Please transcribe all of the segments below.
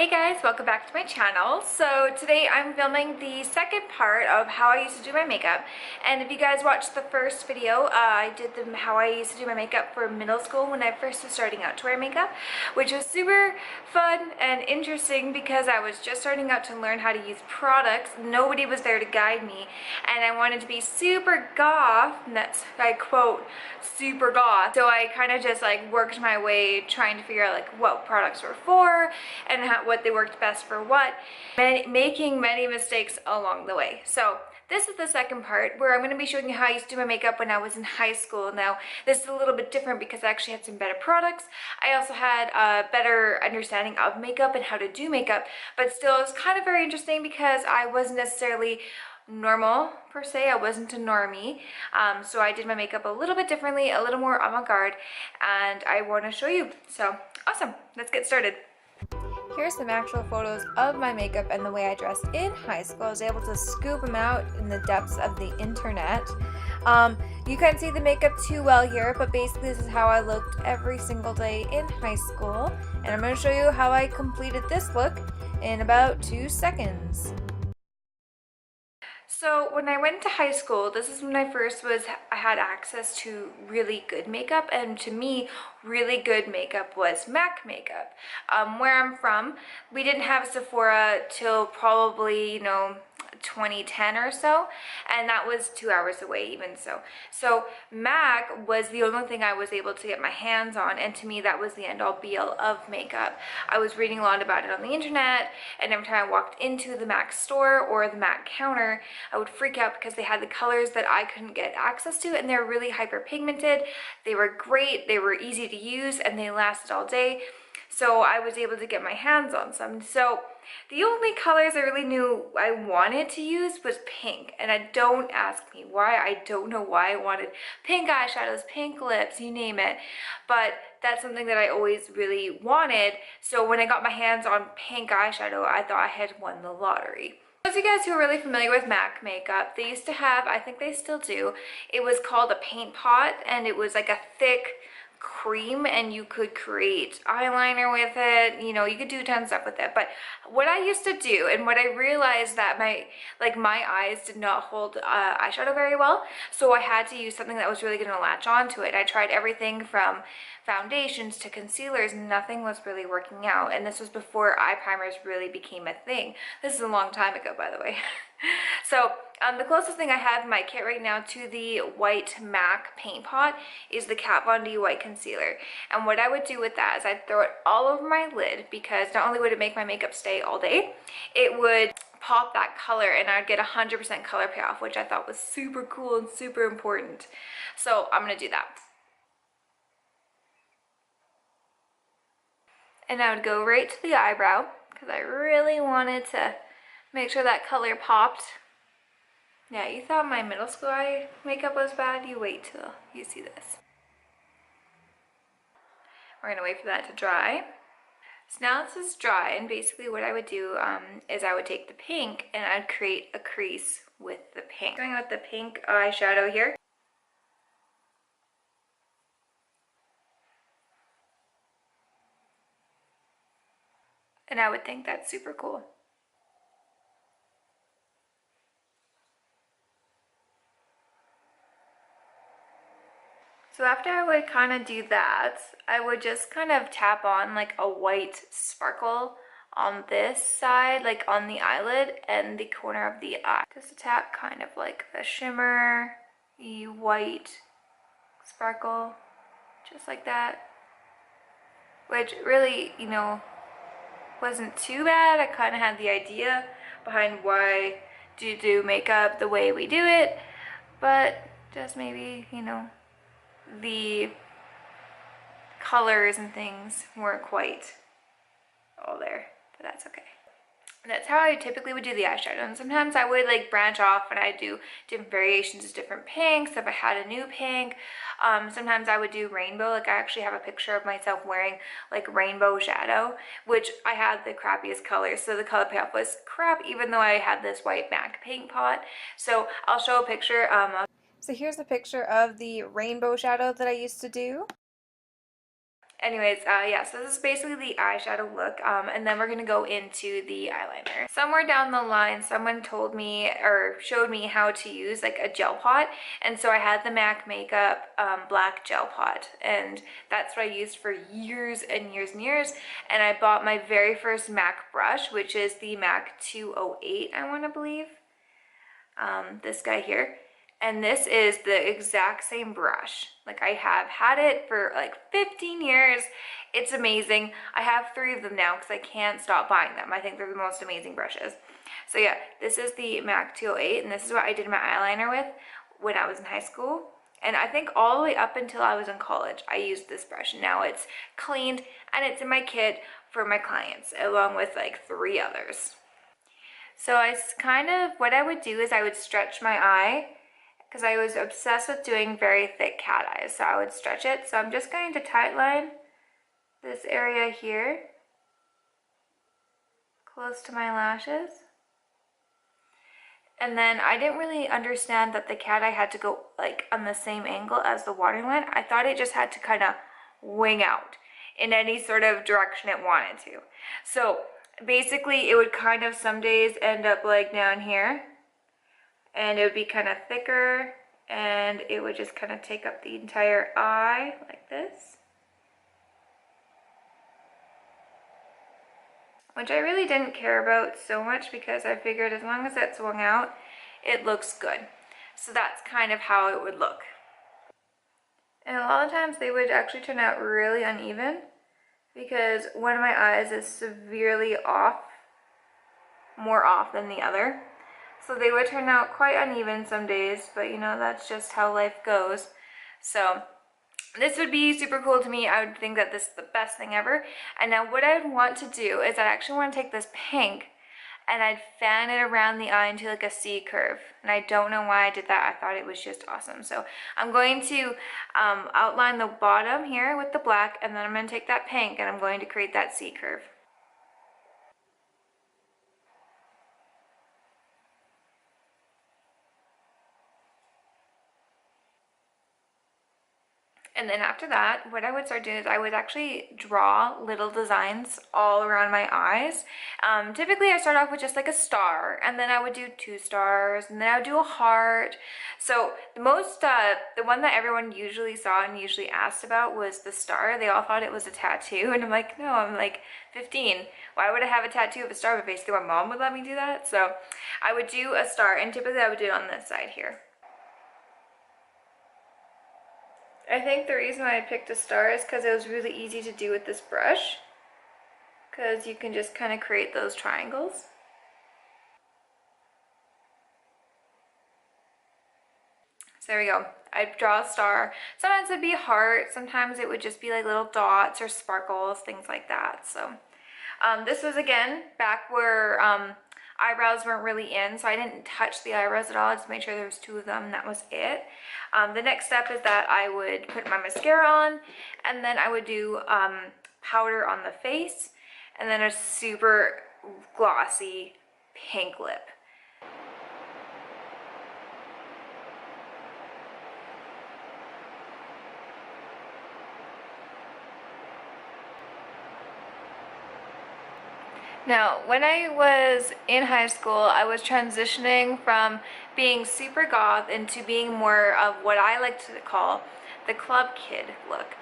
Hey guys, welcome back to my channel. So today I'm filming the second part of how I used to do my makeup. And if you guys watched the first video, I did how I used to do my makeup for middle school when I first was starting out to wear makeup, which was super fun and interesting because I was just starting out to learn how to use products. Nobody was there to guide me, and I wanted to be super goth, and that's, I quote, super goth. So I kind of just like worked my way trying to figure out like what products were for and what they worked best for what, and making many mistakes along the way. So this is the second part where I'm going to be showing you how I used to do my makeup when I was in high school. Now this is a little bit different because I actually had some better products. I also had a better understanding of makeup and how to do makeup, but still it was kind of very interesting because I wasn't necessarily normal per se. I wasn't a normie, so I did my makeup a little bit differently, a little more avant-garde, and I want to show you. So awesome, let's get started. Here's some actual photos of my makeup and the way I dressed in high school. I was able to scoop them out in the depths of the internet. You can't see the makeup too well here, but basically this is how I looked every single day in high school. And I'm going to show you how I completed this look in about 2 seconds. So when I went to high school, this is when I had access to really good makeup, and to me, really good makeup was MAC makeup. Where I'm from, we didn't have Sephora till probably, 2010 or so, and that was 2 hours away even so. So MAC was the only thing I was able to get my hands on, and to me that was the end all be all of makeup. I was reading a lot about it on the internet, and every time I walked into the MAC store or the MAC counter, I would freak out because they had the colors that I couldn't get access to, and they're really hyperpigmented. They were great, they were easy to use, and they lasted all day. So I was able to get my hands on some. So the only colors I really knew I wanted to use was pink, and don't ask me why. I don't know why I wanted pink eyeshadows, pink lips, you name it, but that's something that I always really wanted. So when I got my hands on pink eyeshadow, I thought I had won the lottery. Those of you guys who are really familiar with MAC makeup, they used to have, I think they still do, it was called a paint pot, and it was like a thick cream, and you could create eyeliner with it, you could do tons of stuff with it. But what I used to do, and what I realized that my eyes did not hold eyeshadow very well, so I had to use something that was really going to latch onto it. I tried everything from foundations to concealers, and nothing was really working out, and this was before eye primers really became a thing. This is a long time ago, by the way. So the closest thing I have in my kit right now to the white MAC paint pot is the Kat Von D white concealer. And what I would do with that is I'd throw it all over my lid, because not only would it make my makeup stay all day, it would pop that color, and I'd get 100% color payoff, which I thought was super cool and super important. So I'm going to do that. And I would go right to the eyebrow because I really wanted to make sure that color popped. Yeah, you thought my middle school eye makeup was bad? You wait till you see this. We're gonna wait for that to dry. So now this is dry, and basically what I would do is I would take the pink and I'd create a crease with the pink. Going with the pink eyeshadow here. And I would think that's super cool. So after I would kind of do that, I would just kind of tap on like a white sparkle on this side, like on the eyelid and the corner of the eye. Just a tap, kind of like a shimmer, white sparkle, just like that. Which really, wasn't too bad. I kind of had the idea behind why to do makeup the way we do it, but just maybe, the colors and things weren't quite all there, but that's okay. And that's how I typically would do the eyeshadow. And sometimes I would like branch off and I'd do different variations of different pinks if I had a new pink. Sometimes I would do rainbow. Like I actually have a picture of myself wearing like rainbow shadow, which I had the crappiest colors, so the color payoff was crap even though I had this white MAC paint pot. So I'll show a picture. So here's a picture of the rainbow shadow that I used to do. Anyways, yeah, so this is basically the eyeshadow look, and then we're gonna go into the eyeliner. Somewhere down the line, someone told me or showed me how to use like a gel pot, and so I had the MAC Makeup black gel pot, and that's what I used for years and years and years. And I bought my very first MAC brush, which is the MAC 208, I want to believe. This guy here. And this is the exact same brush. Like, I have had it for like 15 years. It's amazing. I have 3 of them now because I can't stop buying them. I think they're the most amazing brushes. So yeah, this is the MAC 208, and this is what I did my eyeliner with when I was in high school. And I think all the way up until I was in college, I used this brush. Now it's cleaned and it's in my kit for my clients, along with like 3 others. So what I would do is I would stretch my eye, because I was obsessed with doing very thick cat eyes. So I would stretch it. So I'm just going to tightline this area here, close to my lashes. And then I didn't really understand that the cat eye had to go like on the same angle as the waterline. I thought it just had to kind of wing out in any sort of direction it wanted to. So basically it would kind of some days end up like down here, and it would be kind of thicker, and it would just kind of take up the entire eye like this, which I really didn't care about so much because I figured as long as that swung out, it looks good. So that's kind of how it would look. And a lot of times they would actually turn out really uneven because one of my eyes is severely off, more off than the other. So they would turn out quite uneven some days, but you know, that's just how life goes. So this would be super cool to me. I would think that this is the best thing ever. And now what I would want to do is I actually want to take this pink and I'd fan it around the eye into like a C curve. And I don't know why I did that. I thought it was just awesome. So I'm going to outline the bottom here with the black, and then I'm going to take that pink and I'm going to create that C curve. And then after that, what I would start doing is I would actually draw little designs all around my eyes. Typically I start off with just like a star, and then I would do 2 stars, and then I would do a heart. So the one that everyone usually saw and usually asked about was the star. They all thought it was a tattoo, and I'm like, no, I'm like 15. Why would I have a tattoo of a star? But basically my mom would let me do that. So I would do a star, and typically I would do it on this side here. I think the reason why I picked a star is because it was really easy to do with this brush, because you can just kind of create those triangles. So there we go. I'd draw a star. Sometimes it'd be a heart, sometimes it would just be like little dots or sparkles, things like that. So this was again back where eyebrows weren't really in, so I didn't touch the eyebrows at all. I just made sure there was 2 of them, and that was it. The next step is that I would put my mascara on, and then I would do powder on the face, and then a super glossy pink lip. Now, when I was in high school, I was transitioning from being super goth into being more of what I like to call the club kid look.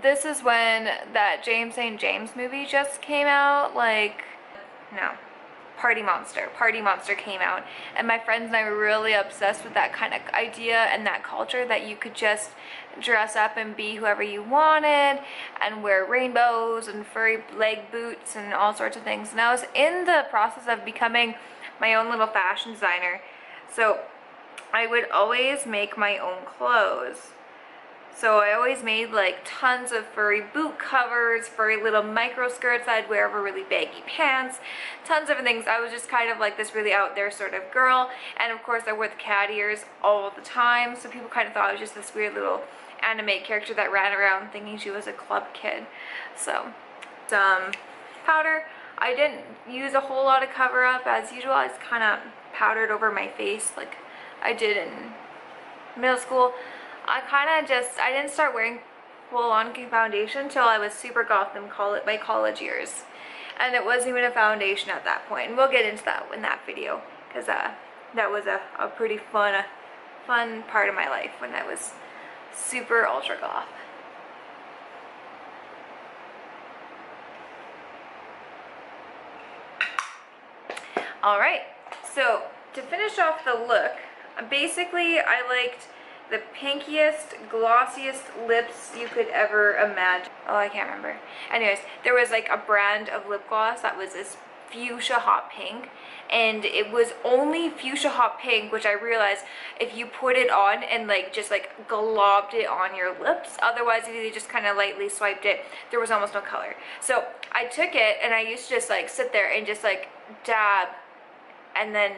This is when that James St. James movie just came out, Party Monster came out, and my friends and I were really obsessed with that kind of idea and that culture, that you could just dress up and be whoever you wanted and wear rainbows and furry leg boots and all sorts of things. And I was in the process of becoming my own little fashion designer, so I would always make my own clothes. So I always made like tons of furry boot covers, furry little micro skirts. I'd wear over really baggy pants, tons of things. I was just kind of like this really out there sort of girl. And of course I wore the cat ears all the time, so people kind of thought I was just this weird little anime character that ran around thinking she was a club kid. So some powder. I didn't use a whole lot of cover up as usual. I just kind of powdered over my face like I did in middle school. I didn't start wearing full-on foundation till I was super goth in my college years. And it wasn't even a foundation at that point. And we'll get into that in that video, because that was a pretty fun part of my life when I was super ultra goth. Alright, so to finish off the look, basically I liked the pinkiest, glossiest lips you could ever imagine. Oh, I can't remember. Anyways, there was like a brand of lip gloss that was this fuchsia hot pink, and it was only fuchsia hot pink, which I realized if you put it on and like just like globbed it on your lips, otherwise if you just kind of lightly swiped it, there was almost no color. So I took it and I used to just like sit there and just like dab and then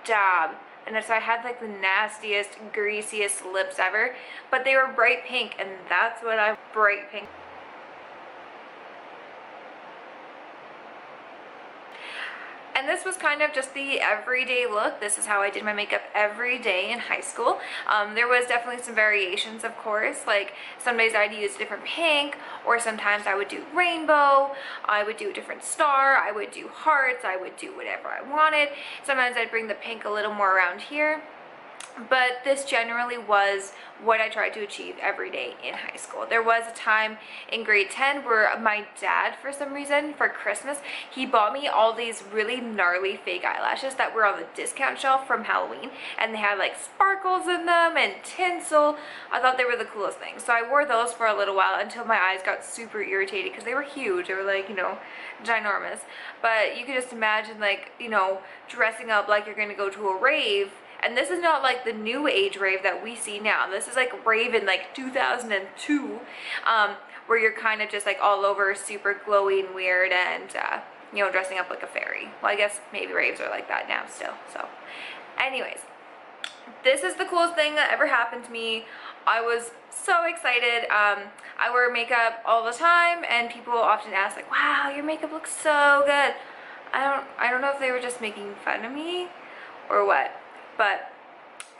dab, and so I had like the nastiest, greasiest lips ever, but they were bright pink, and that's what I bright pink. And this was kind of just the everyday look. This is how I did my makeup every day in high school. There was definitely some variations, of course. Like some days I'd use a different pink, or sometimes I would do rainbow, I would do a different star, I would do hearts, I would do whatever I wanted. Sometimes I'd bring the pink a little more around here. But this generally was what I tried to achieve every day in high school. There was a time in grade 10 where my dad, for some reason, for Christmas, he bought me all these really gnarly fake eyelashes that were on the discount shelf from Halloween, and they had like sparkles in them and tinsel. I thought they were the coolest thing. So I wore those for a little while until my eyes got super irritated because they were huge. They were like, you know, ginormous. But you could just imagine, like, you know, dressing up like you're gonna go to a rave. And this is not like the new age rave that we see now. This is like rave in like 2002, where you're kind of just like all over super glowy and weird, and you know, dressing up like a fairy. Well, I guess maybe raves are like that now still. So anyways, this is the coolest thing that ever happened to me. I was so excited. I wear makeup all the time, and people often ask like, wow, your makeup looks so good. I don't know if they were just making fun of me or what. But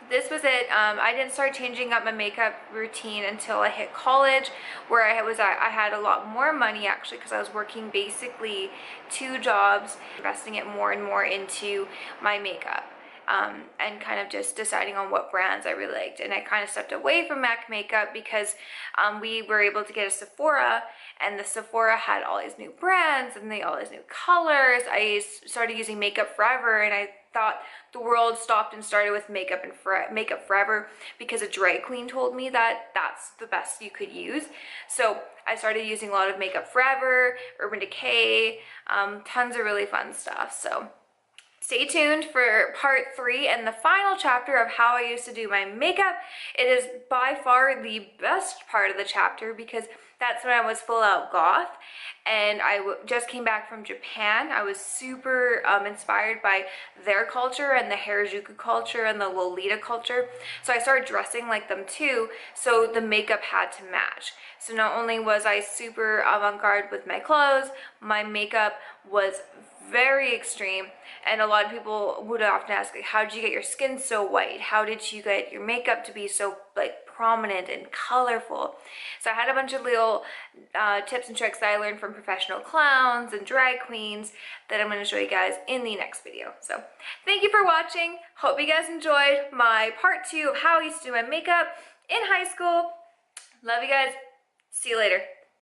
this was it. I didn't start changing up my makeup routine until I hit college, where I had a lot more money actually, because I was working basically 2 jobs, investing it more and more into my makeup. And kind of just deciding on what brands I really liked. And I kind of stepped away from MAC makeup because we were able to get a Sephora, and the Sephora had all these new brands and all these new colors. I started using Makeup Forever, and I thought the world stopped and started with Makeup Forever because a drag queen told me that that's the best you could use. So I started using a lot of Makeup Forever, Urban Decay, tons of really fun stuff. So stay tuned for part 3 and the final chapter of how I used to do my makeup. It is by far the best part of the chapter because that's when I was full out goth, and I just came back from Japan. I was super inspired by their culture and the Harajuku culture and the Lolita culture. So I started dressing like them too, so the makeup had to match. So not only was I super avant-garde with my clothes, my makeup was very extreme, and a lot of people would often ask, like, how did you get your skin so white? How did you get your makeup to be so like prominent and colorful? So I had a bunch of little tips and tricks that I learned from professional clowns and drag queens that I'm going to show you guys in the next video. So thank you for watching. Hope you guys enjoyed my part 2 of how I used to do my makeup in high school. Love you guys. See you later.